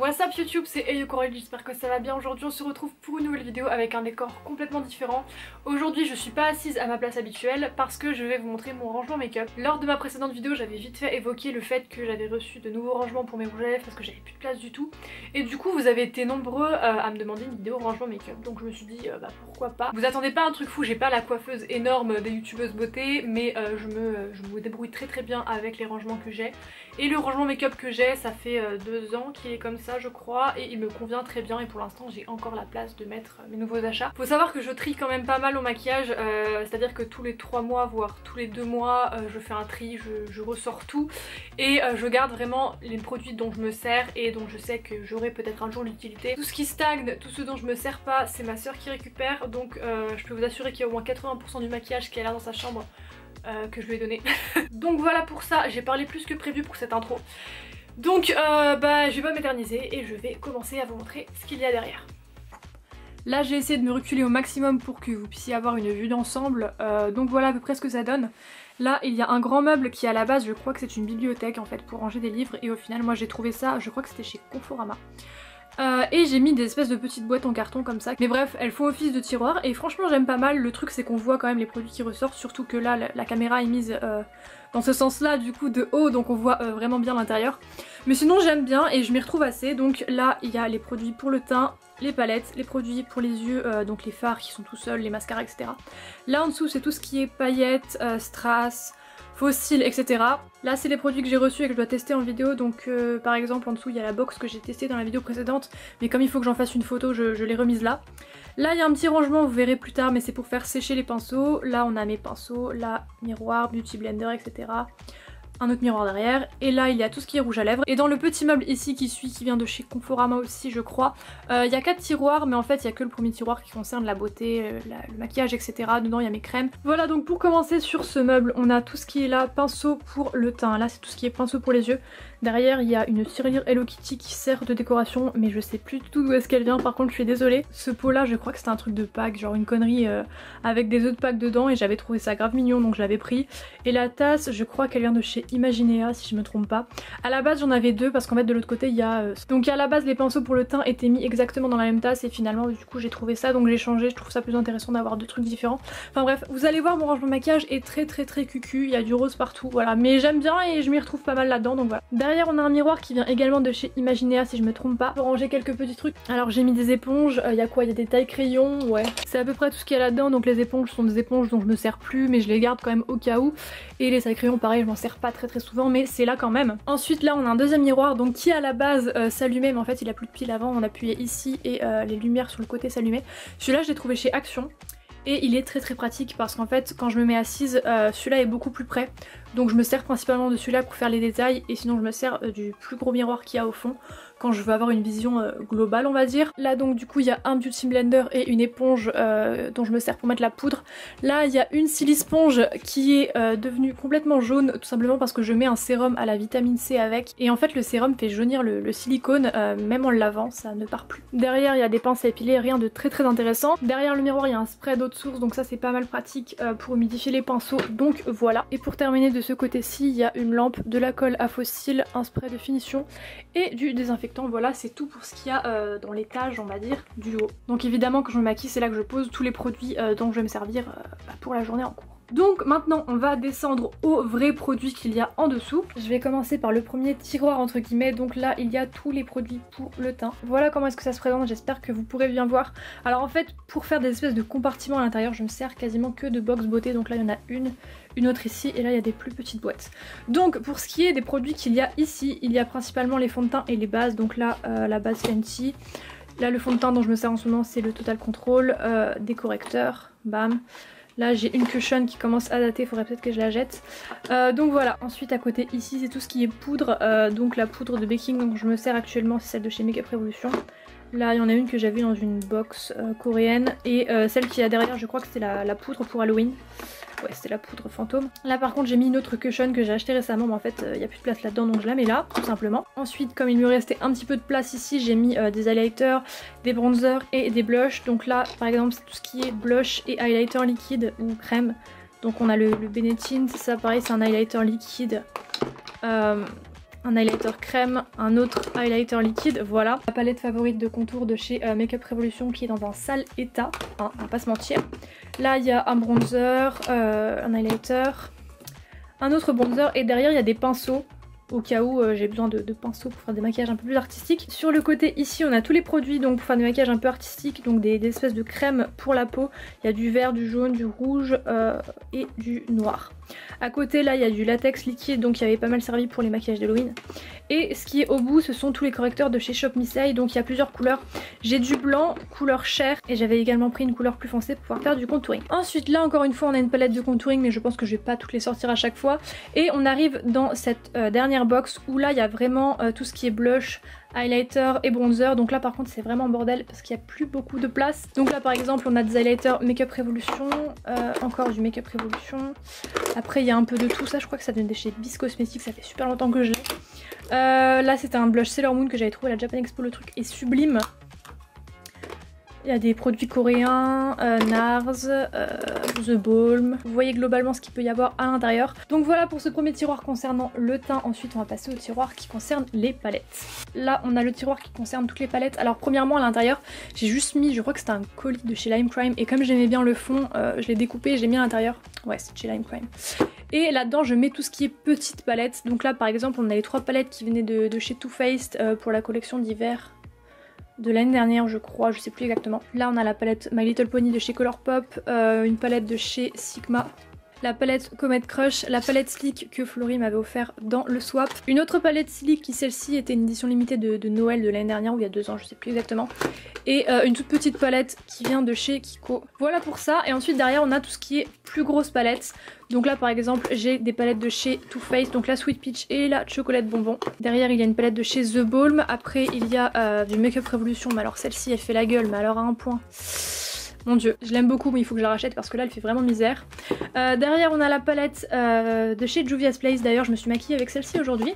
What's up YouTube, c'est Eyo Coralie, j'espère que ça va bien. Aujourd'hui on se retrouve pour une nouvelle vidéo avec un décor complètement différent. Aujourd'hui je suis pas assise à ma place habituelle parce que je vais vous montrer mon rangement make-up. Lors de ma précédente vidéo j'avais vite fait évoquer le fait que j'avais reçu de nouveaux rangements pour mes rouges à lèvres parce que j'avais plus de place du tout. Et du coup vous avez été nombreux à me demander une vidéo rangement make-up, donc je me suis dit bah pourquoi pas. Vous attendez pas un truc fou, j'ai pas la coiffeuse énorme des youtubeuses beauté, mais je me débrouille très bien avec les rangements que j'ai. Et le rangement make-up que j'ai, ça fait 2 ans qu'il est comme ça je crois, et il me convient très bien, et pour l'instant j'ai encore la place de mettre mes nouveaux achats. Faut savoir que je trie quand même pas mal au maquillage, c'est à dire que tous les 3 mois voire tous les 2 mois je fais un tri, je ressors tout et je garde vraiment les produits dont je me sers et dont je sais que j'aurai peut-être un jour l'utilité. Tout ce qui stagne, tout ce dont je me sers pas, c'est ma soeur qui récupère, donc je peux vous assurer qu'il y a au moins 80% du maquillage qui est là dans sa chambre que je lui ai donné. Donc voilà pour ça, j'ai parlé plus que prévu pour cette intro. Donc bah je vais pas m'éterniser et je vais commencer à vous montrer ce qu'il y a derrière. Là j'ai essayé de me reculer au maximum pour que vous puissiez avoir une vue d'ensemble, donc voilà à peu près ce que ça donne. Là il y a un grand meuble qui à la base je crois que c'est une bibliothèque en fait pour ranger des livres, et au final moi j'ai trouvé ça, je crois que c'était chez Conforama. Et j'ai mis des espèces de petites boîtes en carton comme ça, mais bref elles font office de tiroir et franchement j'aime pas mal. Le truc c'est qu'on voit quand même les produits qui ressortent, surtout que là la caméra est mise dans ce sens là du coup de haut, donc on voit vraiment bien l'intérieur. Mais sinon j'aime bien et je m'y retrouve assez. Donc là il y a les produits pour le teint, les palettes, les produits pour les yeux, donc les fards qui sont tout seuls, les mascaras etc. Là en dessous c'est tout ce qui est paillettes, strass, faux cils etc. Là c'est les produits que j'ai reçus et que je dois tester en vidéo, donc par exemple en dessous il y a la box que j'ai testée dans la vidéo précédente, mais comme il faut que j'en fasse une photo je l'ai remise là. Là il y a un petit rangement, vous verrez plus tard, mais c'est pour faire sécher les pinceaux. Là on a mes pinceaux, là miroir, beauty blender etc. Un autre miroir derrière, et là il y a tout ce qui est rouge à lèvres. Et dans le petit meuble ici qui vient de chez Conforama aussi je crois, il y a 4 tiroirs, mais en fait il y a que le premier tiroir qui concerne la beauté, le maquillage etc. Dedans il y a mes crèmes. Voilà, donc pour commencer sur ce meuble on a tout ce qui est là, pinceau pour le teint, là c'est tout ce qui est pinceau pour les yeux. Derrière il y a une tirelire Hello Kitty qui sert de décoration, mais je sais plus du tout d'où est-ce qu'elle vient, par contre je suis désolée. Ce pot là je crois que c'était un truc de Pâques, genre une connerie avec des œufs de Pâques dedans, et j'avais trouvé ça grave mignon donc je l'avais pris. Et la tasse je crois qu'elle vient de chez Imaginea si je me trompe pas. À la base j'en avais 2 parce qu'en fait de l'autre côté il y a... Donc à la base les pinceaux pour le teint étaient mis exactement dans la même tasse, et finalement du coup j'ai trouvé ça donc j'ai changé, je trouve ça plus intéressant d'avoir 2 trucs différents. Enfin bref, vous allez voir mon rangement maquillage est très cucu, il y a du rose partout, voilà. Mais j'aime bien et je m'y retrouve pas mal là-dedans, donc voilà. Derrière on a un miroir qui vient également de chez Imaginea si je me trompe pas. Pour ranger quelques petits trucs, alors j'ai mis des éponges, il y a quoi, il y a des tailles crayons, ouais. C'est à peu près tout ce qu'il y a là-dedans, donc les éponges sont des éponges dont je me sers plus mais je les garde quand même au cas où. Et les tailles crayons pareil je m'en sers pas très souvent mais c'est là quand même. Ensuite là on a un deuxième miroir donc qui à la base s'allumait, mais en fait il a plus de pile avant, on appuyait ici et les lumières sur le côté s'allumaient. Celui-là je l'ai trouvé chez Action. Et il est très pratique parce qu'en fait quand je me mets assise, celui-là est beaucoup plus près. Donc je me sers principalement de celui-là pour faire les détails, et sinon je me sers du plus gros miroir qu'il y a au fond quand je veux avoir une vision globale on va dire. Là donc du coup il y a un beauty blender et une éponge dont je me sers pour mettre la poudre. Là il y a une Silisponge qui est devenue complètement jaune, tout simplement parce que je mets un sérum à la vitamine C avec, et en fait le sérum fait jaunir le silicone, même en le lavant ça ne part plus. Derrière il y a des pinces à épiler, rien de très intéressant. Derrière le miroir il y a un spray d'eau de source, donc ça c'est pas mal pratique pour humidifier les pinceaux, donc voilà. Et pour terminer de ce côté-ci il y a une lampe, de la colle à faux cils, un spray de finition et du désinfectant. Voilà, c'est tout pour ce qu'il y a dans l'étage on va dire du haut. Donc évidemment quand je me maquille c'est là que je pose tous les produits dont je vais me servir pour la journée en cours. Donc maintenant on va descendre aux vrais produits qu'il y a en dessous. Je vais commencer par le premier tiroir entre guillemets, donc là il y a tous les produits pour le teint. Voilà comment est-ce que ça se présente, j'espère que vous pourrez bien voir. Alors en fait pour faire des espèces de compartiments à l'intérieur je me sers quasiment que de box beauté, donc là il y en a une autre ici, et là il y a des plus petites boîtes. Donc pour ce qui est des produits qu'il y a ici, il y a principalement les fonds de teint et les bases, donc là la base Fenty. Là le fond de teint dont je me sers en ce moment c'est le Total Control, des correcteurs, bam. Là j'ai une cushion qui commence à dater, il faudrait peut-être que je la jette. Donc voilà, ensuite à côté ici c'est tout ce qui est poudre, donc la poudre de baking dont je me sers actuellement c'est celle de chez Makeup Revolution. Là il y en a une que j'avais dans une box coréenne, et celle qui est derrière je crois que c'est la poudre pour Halloween. Ouais, c'était la poudre fantôme. Là par contre j'ai mis une autre cushion que j'ai acheté récemment, mais en fait il n'y a plus de place là-dedans donc je la mets là tout simplement. Ensuite comme il me restait un petit peu de place ici, j'ai mis des highlighters, des bronzers et des blushs. Donc là par exemple c'est tout ce qui est blush et highlighter liquide ou crème. Donc on a le Benetint, ça pareil c'est un highlighter liquide. un highlighter crème, un autre highlighter liquide, voilà. La palette favorite de contour de chez Makeup Revolution qui est dans un sale état, hein, on va pas se mentir. Là il y a un bronzer, un highlighter, un autre bronzer et derrière il y a des pinceaux. Au cas où j'ai besoin de pinceaux pour faire des maquillages un peu plus artistiques. Sur le côté ici on a tous les produits donc pour faire des maquillages un peu artistiques, donc des espèces de crèmes pour la peau. Il y a du vert, du jaune, du rouge et du noir. À côté là il y a du latex liquide donc il avait pas mal servi pour les maquillages d'Halloween. Et ce qui est au bout ce sont tous les correcteurs de chez Shop Missy, donc il y a plusieurs couleurs. J'ai du blanc, couleur chair et j'avais également pris une couleur plus foncée pour pouvoir faire du contouring. Ensuite là encore une fois on a une palette de contouring mais je pense que je vais pas toutes les sortir à chaque fois. Et on arrive dans cette dernière box où là il y a vraiment tout ce qui est blush, highlighter et bronzer. Donc là par contre c'est vraiment bordel parce qu'il n'y a plus beaucoup de place. Donc là par exemple on a des highlighters Makeup Revolution, encore du Makeup Revolution. Après il y a un peu de tout ça, je crois que ça vient de chez Bis Cosmetics, ça fait super longtemps que je l'ai. Là c'était un blush Sailor Moon que j'avais trouvé à la Japan Expo, le truc est sublime. Il y a des produits coréens, NARS, The Balm. Vous voyez globalement ce qu'il peut y avoir à l'intérieur. Donc voilà pour ce premier tiroir concernant le teint. Ensuite on va passer au tiroir qui concerne les palettes. Là on a le tiroir qui concerne toutes les palettes. Alors premièrement à l'intérieur j'ai juste mis, je crois que c'était un colis de chez Lime Crime. Et comme j'aimais bien le fond, je l'ai découpé et j'ai mis à l'intérieur. Ouais c'est chez Lime Crime. Et là-dedans je mets tout ce qui est petites palettes. Donc là par exemple on a les 3 palettes qui venaient de chez Too Faced pour la collection d'hiver de l'année dernière je crois, je sais plus exactement. Là on a la palette My Little Pony de chez Colourpop, une palette de chez Sigma, la palette Comet Crush, la palette Sleek que Florie m'avait offert dans le swap, une autre palette Sleek qui celle-ci était une édition limitée de Noël de l'année dernière ou il y a 2 ans, je sais plus exactement, et une toute petite palette qui vient de chez Kiko. Voilà pour ça. Et ensuite derrière on a tout ce qui est plus grosse palette. Donc là par exemple j'ai des palettes de chez Too Faced, donc la Sweet Peach et la Chocolate Bonbon. Derrière il y a une palette de chez The Balm. Après il y a du Makeup Revolution, mais alors celle-ci elle fait la gueule, mais alors à un point. Mon dieu, je l'aime beaucoup mais il faut que je la rachète parce que là elle fait vraiment misère. Derrière on a la palette de chez Juvia's Place, d'ailleurs je me suis maquillée avec celle-ci aujourd'hui.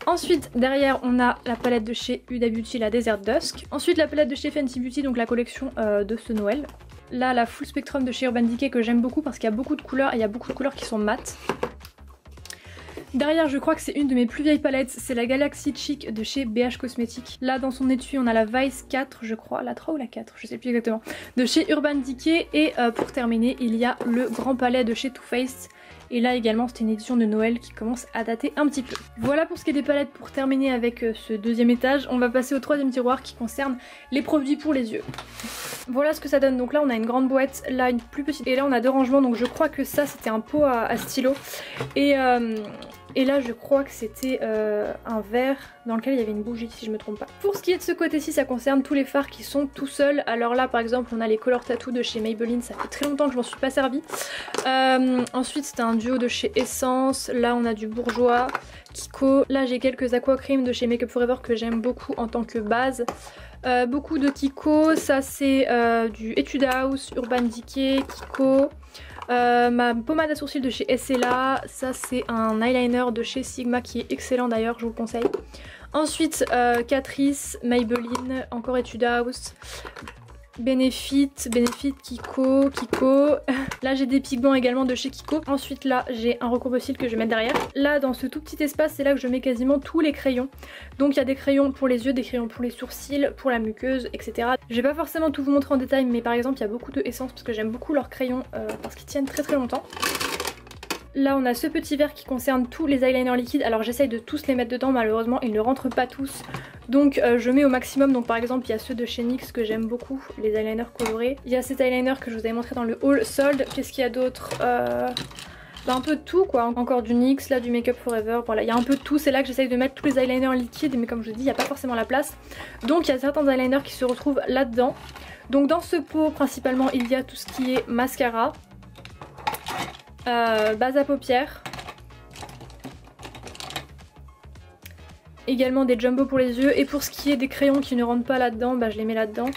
Ensuite derrière on a la palette de chez Huda Beauty, la Desert Dusk. Ensuite la palette de chez Fenty Beauty, donc la collection de ce Noël. Là la Full Spectrum de chez Urban Decay que j'aime beaucoup parce qu'il y a beaucoup de couleurs et il y a beaucoup de couleurs qui sont mates. Derrière je crois que c'est une de mes plus vieilles palettes, c'est la Galaxy Chic de chez BH Cosmetics. Là dans son étui on a la Vice 4 je crois, la 3 ou la 4 je sais plus exactement, de chez Urban Decay. Et pour terminer il y a le grand palais de chez Too Faced. Et là également c'était une édition de Noël qui commence à dater un petit peu. Voilà pour ce qui est des palettes pour terminer avec ce deuxième étage. On va passer au troisième tiroir qui concerne les produits pour les yeux. Voilà ce que ça donne. Donc là on a une grande boîte, là une plus petite et là on a 2 rangements. Donc je crois que ça c'était un pot à stylo. Et là je crois que c'était un verre dans lequel il y avait une bougie si je me trompe pas. Pour ce qui est de ce côté-ci ça concerne tous les fards qui sont tout seuls. Alors là par exemple on a les Color Tattoo de chez Maybelline, ça fait très longtemps que je m'en suis pas servi. Ensuite c'était un duo de chez Essence, là on a du Bourjois, Kiko. Là j'ai quelques Aqua Cream de chez Makeup Forever que j'aime beaucoup en tant que base. Beaucoup de Kiko, ça c'est du Etude House, Urban Decay, Kiko. Ma pommade à sourcils de chez SLA, ça c'est un eyeliner de chez Sigma qui est excellent d'ailleurs, je vous le conseille. Ensuite Catrice, Maybelline, encore Etude House, Benefit, Kiko. Là j'ai des pigments également de chez Kiko. Ensuite là j'ai un recourbe-cils que je vais mettre derrière. Là dans ce tout petit espace c'est là que je mets quasiment tous les crayons. Donc il y a des crayons pour les yeux, des crayons pour les sourcils, pour la muqueuse, etc. Je vais pas forcément tout vous montrer en détail mais par exemple il y a beaucoup de Essence parce que j'aime beaucoup leurs crayons parce qu'ils tiennent très longtemps. Là on a ce petit verre qui concerne tous les eyeliners liquides. Alors j'essaye de tous les mettre dedans, malheureusement ils ne rentrent pas tous. Donc je mets au maximum. Donc par exemple il y a ceux de chez NYX que j'aime beaucoup, les eyeliners colorés. Il y a cet eyeliner que je vous avais montré dans le haul solde. Qu'est-ce qu'il y a d'autre un peu de tout quoi. Encore du NYX, là du Makeup Forever. Voilà, il y a un peu de tout. C'est là que j'essaye de mettre tous les eyeliners liquides. Mais comme je vous dis il n'y a pas forcément la place. Donc il y a certains eyeliners qui se retrouvent là-dedans. Donc dans ce pot principalement il y a tout ce qui est mascara, base à paupières, également des jumbo pour les yeux. Et pour ce qui est des crayons qui ne rentrent pas là-dedans, bah je les mets là-dedans.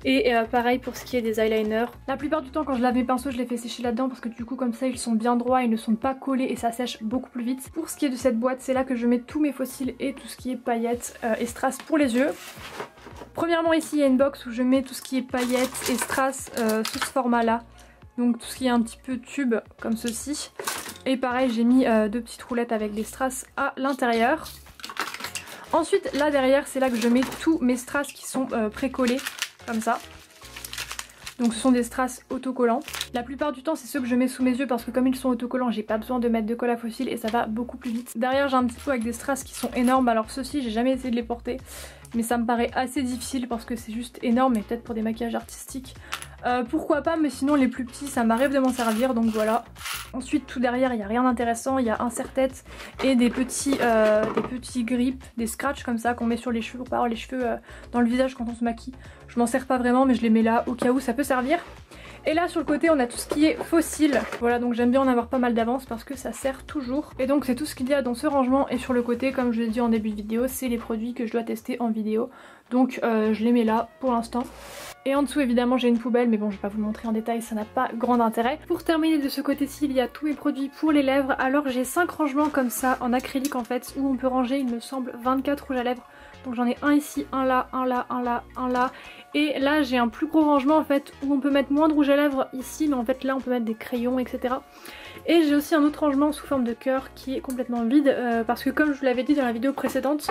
Et pareil pour ce qui est des eyeliners. La plupart du temps quand je lave mes pinceaux je les fais sécher là-dedans parce que du coup comme ça ils sont bien droits, ils ne sont pas collés et ça sèche beaucoup plus vite. Pour ce qui est de cette boîte c'est là que je mets tous mes fossiles et tout ce qui est paillettes et strass pour les yeux. Premièrement ici il y a une box où je mets tout ce qui est paillettes et strass sous ce format là. Donc tout ce qui est un petit peu tube comme ceci. Et pareil j'ai mis 2 petites roulettes avec des strass à l'intérieur. Ensuite là derrière c'est là que je mets tous mes strass qui sont précollés comme ça. Donc ce sont des strass autocollants. La plupart du temps c'est ceux que je mets sous mes yeux parce que comme ils sont autocollants j'ai pas besoin de mettre de colle à fossile et ça va beaucoup plus vite. Derrière j'ai un petit pot avec des strass qui sont énormes. Alors ceux-ci j'ai jamais essayé de les porter mais ça me paraît assez difficile parce que c'est juste énorme et peut-être pour des maquillages artistiques. Pourquoi pas, mais sinon les plus petits ça m'arrive de m'en servir donc voilà. Ensuite tout derrière il n'y a rien d'intéressant, il y a un serre-tête et des petits grips, des scratchs comme ça qu'on met sur les cheveux pour pas avoir les cheveux dans le visage quand on se maquille. Je m'en sers pas vraiment mais je les mets là au cas où ça peut servir. Et là sur le côté on a tout ce qui est fossile. Voilà donc j'aime bien en avoir pas mal d'avance parce que ça sert toujours. Et donc c'est tout ce qu'il y a dans ce rangement et sur le côté comme je l'ai dit en début de vidéo c'est les produits que je dois tester en vidéo. Donc je les mets là pour l'instant. Et en dessous évidemment j'ai une poubelle mais bon je vais pas vous le montrer en détail, ça n'a pas grand intérêt. Pour terminer de ce côté-ci il y a tous mes produits pour les lèvres. Alors j'ai 5 rangements comme ça en acrylique en fait où on peut ranger il me semble 24 rouges à lèvres. Donc j'en ai un ici, un là, un là, un là, un là. Et là j'ai un plus gros rangement en fait où on peut mettre moins de rouge à lèvres ici mais en fait là on peut mettre des crayons etc. Et j'ai aussi un autre rangement sous forme de cœur qui est complètement vide parce que comme je vous l'avais dit dans la vidéo précédente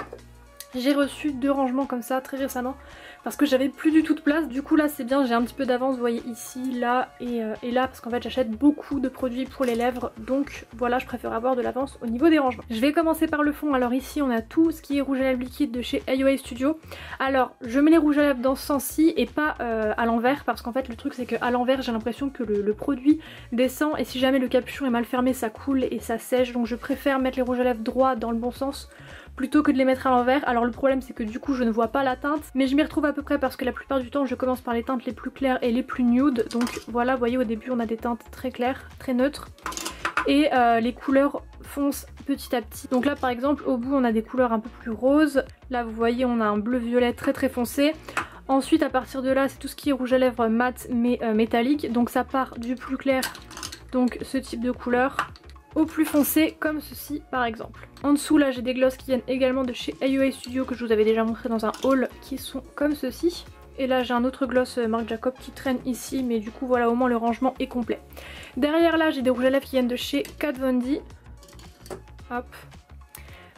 j'ai reçu 2 rangements comme ça très récemment parce que j'avais plus du tout de place. Du coup là c'est bien, j'ai un petit peu d'avance, vous voyez ici, là et là parce qu'en fait j'achète beaucoup de produits pour les lèvres donc voilà je préfère avoir de l'avance au niveau des rangements. Je vais commencer par le fond. Alors ici on a tout ce qui est rouge à lèvres liquide de chez AOA Studio. Alors je mets les rouges à lèvres dans ce sens-ci et pas à l'envers parce qu'en fait le truc c'est qu'à l'envers j'ai l'impression que le produit descend et si jamais le capuchon est mal fermé ça coule et ça sèche donc je préfère mettre les rouges à lèvres droits dans le bon sens plutôt que de les mettre à l'envers. Alors le problème c'est que du coup je ne vois pas la teinte mais je m'y retrouve à peu près parce que la plupart du temps je commence par les teintes les plus claires et les plus nude. Donc voilà vous voyez au début on a des teintes très claires, très neutres et les couleurs foncent petit à petit. Donc là par exemple au bout on a des couleurs un peu plus roses. Là vous voyez on a un bleu violet très très foncé. Ensuite à partir de là c'est tout ce qui est rouge à lèvres mat mais métallique. Donc ça part du plus clair, donc ce type de couleur, au plus foncé comme ceci par exemple. En dessous là j'ai des glosses qui viennent également de chez AOA Studio que je vous avais déjà montré dans un haul qui sont comme ceci. Et là j'ai un autre gloss Marc Jacob qui traîne ici mais du coup voilà au moins le rangement est complet. Derrière là j'ai des rouges à lèvres qui viennent de chez Kat Von D. Hop.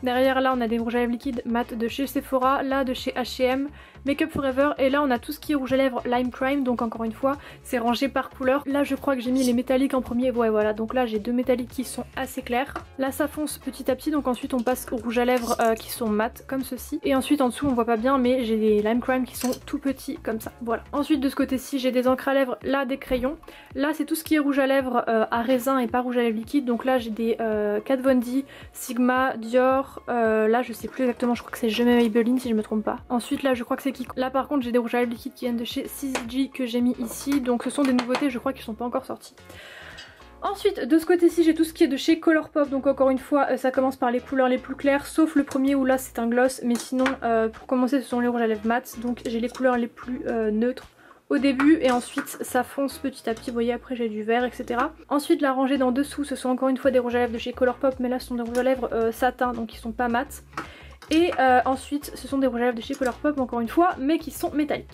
Derrière là on a des rouges à lèvres liquides mat de chez Sephora, là de chez H&M, Make Up For Ever et là on a tout ce qui est rouge à lèvres Lime Crime donc encore une fois c'est rangé par couleur. Là je crois que j'ai mis les métalliques en premier, ouais voilà donc là j'ai 2 métalliques qui sont assez clairs. Là ça fonce petit à petit donc ensuite on passe aux rouges à lèvres qui sont mat comme ceci et ensuite en dessous on voit pas bien mais j'ai des Lime Crime qui sont tout petits comme ça, voilà. Ensuite de ce côté-ci j'ai des encres à lèvres, là des crayons. Là c'est tout ce qui est rouge à lèvres à raisin et pas rouge à lèvres liquide donc là j'ai des Kat Von D, Sigma, Dior, là je sais plus exactement, je crois que c'est jamais Maybelline si je me trompe pas. Ensuite là je crois que c'est Kiko. Là par contre j'ai des rouges à lèvres liquides qui viennent de chez CZG que j'ai mis ici donc ce sont des nouveautés je crois qui sont pas encore sorties. Ensuite de ce côté-ci j'ai tout ce qui est de chez Colourpop donc encore une fois ça commence par les couleurs les plus claires sauf le premier où là c'est un gloss mais sinon pour commencer ce sont les rouges à lèvres mat donc j'ai les couleurs les plus neutres au début et ensuite ça fonce petit à petit, vous voyez après j'ai du vert etc. Ensuite la rangée d'en dessous ce sont encore une fois des rouges à lèvres de chez Colourpop mais là ce sont des rouges à lèvres satin donc ils sont pas mat. Et ensuite ce sont des rouges à lèvres de chez Colourpop encore une fois mais qui sont métalliques.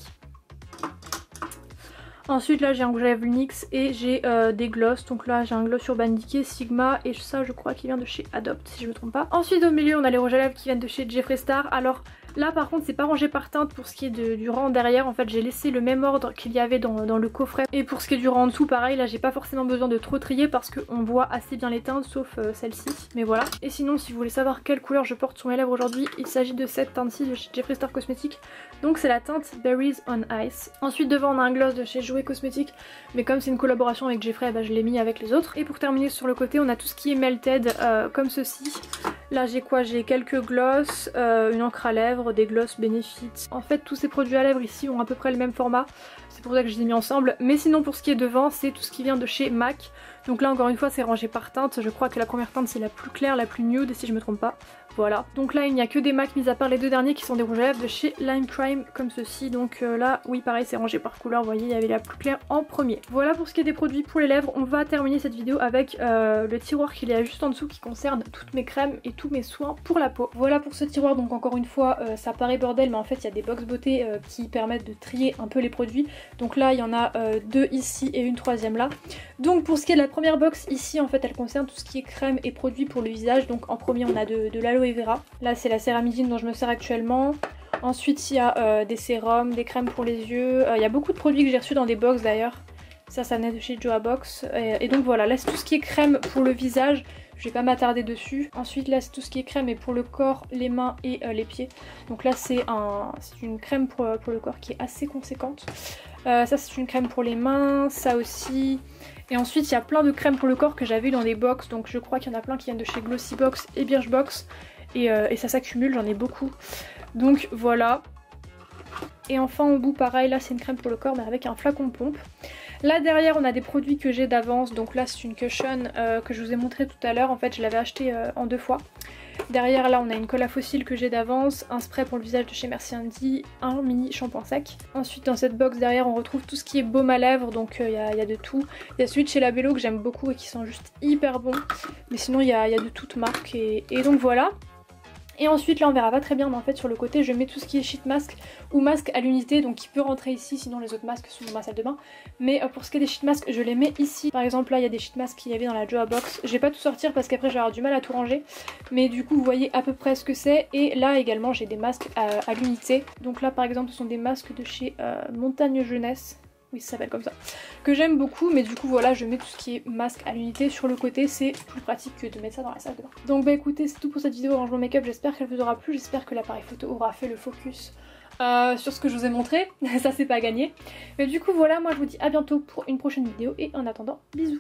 Ensuite là j'ai un rouge à lèvres NYX et j'ai des gloss. Donc là j'ai un gloss Urban Decay Sigma et ça je crois qu'il vient de chez Adopt si je me trompe pas. Ensuite au milieu on a les rouges à lèvres qui viennent de chez Jeffree Star. Alors là par contre c'est pas rangé par teinte pour ce qui est du rang derrière. En fait j'ai laissé le même ordre qu'il y avait dans le coffret. Et pour ce qui est du rang en dessous pareil là j'ai pas forcément besoin de trop trier parce qu'on voit assez bien les teintes sauf celle-ci. Mais voilà. Et sinon si vous voulez savoir quelle couleur je porte sur mes lèvres aujourd'hui il s'agit de cette teinte-ci de chez Jeffree Star Cosmetics. Donc c'est la teinte Berries on Ice. Ensuite devant on a un gloss de chez Jouer Cosmetics mais comme c'est une collaboration avec Jeffree bah, je l'ai mis avec les autres. Et pour terminer sur le côté on a tout ce qui est melted comme ceci. Là j'ai quoi? J'ai quelques gloss, une encre à lèvres, des gloss Benefit. En fait tous ces produits à lèvres ici ont à peu près le même format. C'est pour ça que je les ai mis ensemble. Mais sinon pour ce qui est devant c'est tout ce qui vient de chez MAC. Donc là encore une fois c'est rangé par teinte. Je crois que la première teinte c'est la plus claire, la plus nude si je me trompe pas. Voilà. Donc là il n'y a que des MAC mis à part les deux derniers qui sont des rouges à lèvres de chez Lime Crime comme ceci. Donc là oui pareil c'est rangé par couleur. Vous voyez il y avait la plus claire en premier. Voilà pour ce qui est des produits pour les lèvres. On va terminer cette vidéo avec le tiroir qu'il y a juste en dessous qui concerne toutes mes crèmes et tous mes soins pour la peau. Voilà pour ce tiroir. Donc encore une fois ça paraît bordel mais en fait il y a des box beauté qui permettent de trier un peu les produits. Donc là il y en a 2 ici et une troisième là. Donc pour ce qui est de la première box ici en fait elle concerne tout ce qui est crème et produits pour le visage. Donc en premier on a de l'aloe vera. Là c'est la céramidine dont je me sers actuellement. Ensuite il y a des sérums, des crèmes pour les yeux. Il y a beaucoup de produits que j'ai reçus dans des box d'ailleurs. Ça venait de chez Joa Box. Et donc voilà, là c'est tout ce qui est crème pour le visage. Je vais pas m'attarder dessus. Ensuite là c'est tout ce qui est crème et pour le corps, les mains et les pieds. Donc là c'est une crème pour le corps qui est assez conséquente. Ça c'est une crème pour les mains, ça aussi. Et ensuite il y a plein de crèmes pour le corps que j'avais dans des box. Donc je crois qu'il y en a plein qui viennent de chez Glossybox et Birchbox. Et ça s'accumule, j'en ai beaucoup. Donc voilà. Et enfin au bout pareil, là c'est une crème pour le corps mais avec un flacon pompe. Là derrière on a des produits que j'ai d'avance, donc là c'est une cushion que je vous ai montré tout à l'heure, en fait je l'avais acheté en 2 fois. Derrière là on a une colle à fossiles que j'ai d'avance, un spray pour le visage de chez Merci Andy, un mini shampoing sec. Ensuite dans cette box derrière on retrouve tout ce qui est baume à lèvres, donc il y a de tout. Il y a celui de chez Labello que j'aime beaucoup et qui sent juste hyper bon, mais sinon il y a de toutes marques et donc voilà. Et ensuite là on verra pas très bien mais en fait sur le côté je mets tout ce qui est sheet mask ou masque à l'unité, donc qui peut rentrer ici, sinon les autres masques sont dans ma salle de bain. Mais pour ce qui est des sheet masks je les mets ici. Par exemple là il y a des sheet masks qu'il y avait dans la Joa Box. Je vais pas tout sortir parce qu'après je vais avoir du mal à tout ranger. Mais du coup vous voyez à peu près ce que c'est. Et là également j'ai des masques à l'unité. Donc là par exemple ce sont des masques de chez Montagne Jeunesse. Oui ça s'appelle comme ça, que j'aime beaucoup, mais du coup voilà je mets tout ce qui est masque à l'unité sur le côté, c'est plus pratique que de mettre ça dans la salle de bain. Donc bah écoutez c'est tout pour cette vidéo rangement make-up, j'espère qu'elle vous aura plu, j'espère que l'appareil photo aura fait le focus sur ce que je vous ai montré, ça c'est pas gagné. Mais du coup voilà, moi je vous dis à bientôt pour une prochaine vidéo et en attendant bisous.